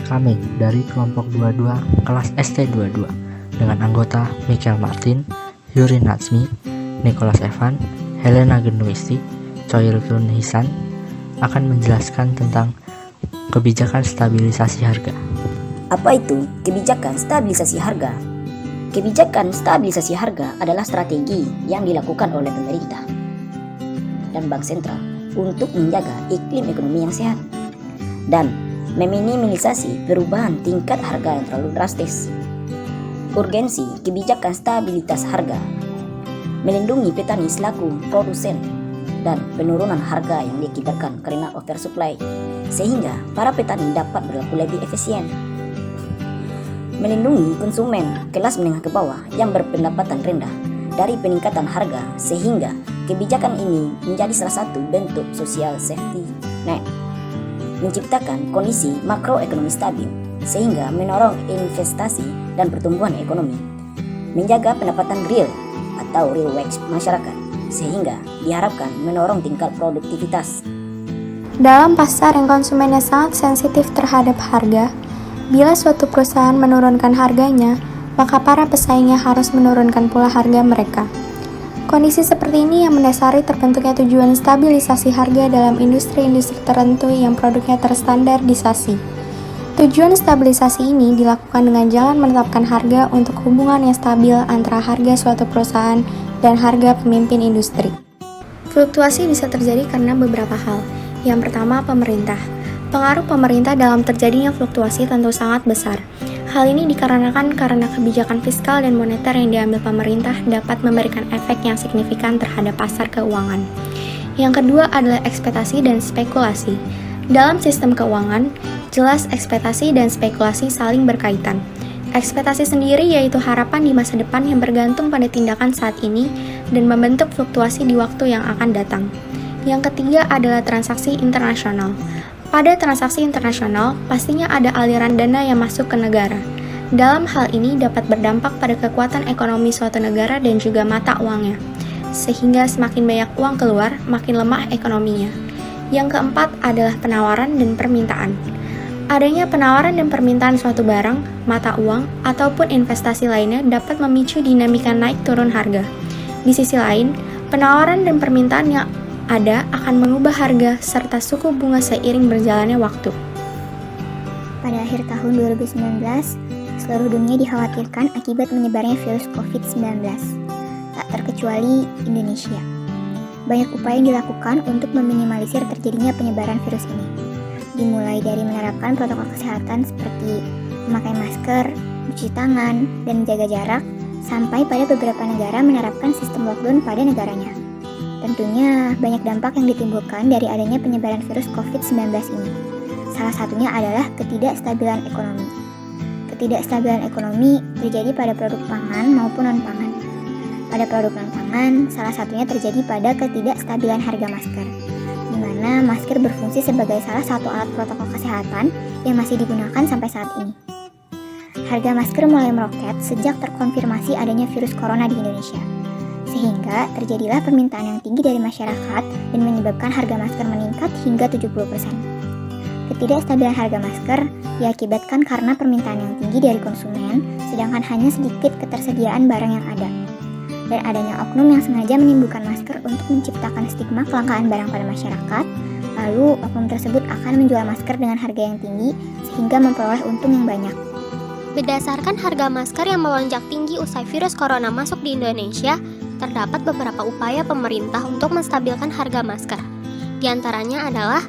Coming dari kelompok 22 kelas ST22 dengan anggota Michael Martin, Yuri Natsmi, Nicholas Evan, Helena Genuisti, Choil Kun Hisan akan menjelaskan tentang kebijakan stabilisasi harga. Apa itu kebijakan stabilisasi harga? Kebijakan stabilisasi harga adalah strategi yang dilakukan oleh pemerintah dan bank sentral untuk menjaga iklim ekonomi yang sehat dan meminimalisasi perubahan tingkat harga yang terlalu drastis. Urgensi kebijakan stabilitas harga melindungi petani selaku produsen dan penurunan harga yang diakibatkan karena oversupply, sehingga para petani dapat berlaku lebih efisien. Melindungi konsumen kelas menengah ke bawah yang berpendapatan rendah dari peningkatan harga, sehingga kebijakan ini menjadi salah satu bentuk social safety net. Menciptakan kondisi makroekonomi stabil sehingga mendorong investasi dan pertumbuhan ekonomi. Menjaga pendapatan real atau real wage masyarakat sehingga diharapkan mendorong tingkat produktivitas. Dalam pasar yang konsumennya sangat sensitif terhadap harga, bila suatu perusahaan menurunkan harganya, maka para pesaingnya harus menurunkan pula harga mereka. Kondisi seperti ini yang mendasari terbentuknya tujuan stabilisasi harga dalam industri-industri tertentu yang produknya terstandarisasi. Tujuan stabilisasi ini dilakukan dengan jalan menetapkan harga untuk hubungan yang stabil antara harga suatu perusahaan dan harga pemimpin industri. Fluktuasi bisa terjadi karena beberapa hal. Yang pertama, pemerintah. Pengaruh pemerintah dalam terjadinya fluktuasi tentu sangat besar. Hal ini dikarenakan karena kebijakan fiskal dan moneter yang diambil pemerintah dapat memberikan efek yang signifikan terhadap pasar keuangan. Yang kedua adalah ekspektasi dan spekulasi. Dalam sistem keuangan, jelas ekspektasi dan spekulasi saling berkaitan. Ekspektasi sendiri yaitu harapan di masa depan yang bergantung pada tindakan saat ini dan membentuk fluktuasi di waktu yang akan datang. Yang ketiga adalah transaksi internasional. Pada transaksi internasional, pastinya ada aliran dana yang masuk ke negara. Dalam hal ini dapat berdampak pada kekuatan ekonomi suatu negara dan juga mata uangnya. Sehingga semakin banyak uang keluar, makin lemah ekonominya. Yang keempat adalah penawaran dan permintaan. Adanya penawaran dan permintaan suatu barang, mata uang, ataupun investasi lainnya dapat memicu dinamika naik turun harga. Di sisi lain, penawaran dan permintaan yang ada akan mengubah harga serta suku bunga seiring berjalannya waktu. Pada akhir tahun 2019, seluruh dunia dikhawatirkan akibat menyebarnya virus COVID-19, tak terkecuali Indonesia. Banyak upaya yang dilakukan untuk meminimalisir terjadinya penyebaran virus ini, dimulai dari menerapkan protokol kesehatan seperti memakai masker, mencuci tangan, dan menjaga jarak, sampai pada beberapa negara menerapkan sistem lockdown pada negaranya. Tentunya banyak dampak yang ditimbulkan dari adanya penyebaran virus COVID-19 ini. Salah satunya adalah ketidakstabilan ekonomi. Ketidakstabilan ekonomi terjadi pada produk pangan maupun non-pangan. Pada produk non-pangan, salah satunya terjadi pada ketidakstabilan harga masker, di mana masker berfungsi sebagai salah satu alat protokol kesehatan yang masih digunakan sampai saat ini. Harga masker mulai meroket sejak terkonfirmasi adanya virus corona di Indonesia, sehingga terjadilah permintaan yang tinggi dari masyarakat dan menyebabkan harga masker meningkat hingga 70%. Ketidakstabilan harga masker diakibatkan karena permintaan yang tinggi dari konsumen, sedangkan hanya sedikit ketersediaan barang yang ada. Dan adanya oknum yang sengaja menimbulkan masker untuk menciptakan stigma kelangkaan barang pada masyarakat, lalu oknum tersebut akan menjual masker dengan harga yang tinggi sehingga memperoleh untung yang banyak. Berdasarkan harga masker yang melonjak tinggi usai virus corona masuk di Indonesia, terdapat beberapa upaya pemerintah untuk menstabilkan harga masker. Di antaranya adalah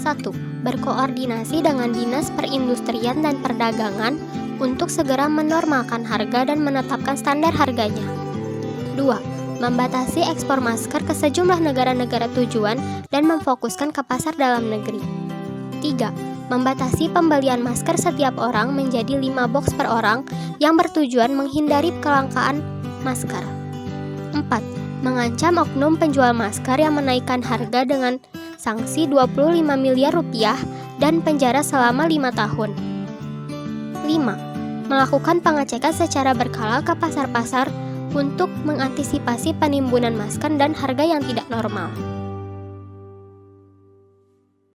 1. Berkoordinasi dengan Dinas Perindustrian dan Perdagangan untuk segera menormalkan harga dan menetapkan standar harganya. 2. Membatasi ekspor masker ke sejumlah negara-negara tujuan dan memfokuskan ke pasar dalam negeri. 3. Membatasi pembelian masker setiap orang menjadi 5 box per orang yang bertujuan menghindari kelangkaan masker. 4. Mengancam oknum penjual masker yang menaikkan harga dengan sanksi 25 miliar rupiah dan penjara selama 5 tahun. 5. Melakukan pengecekan secara berkala ke pasar-pasar untuk mengantisipasi penimbunan masker dan harga yang tidak normal.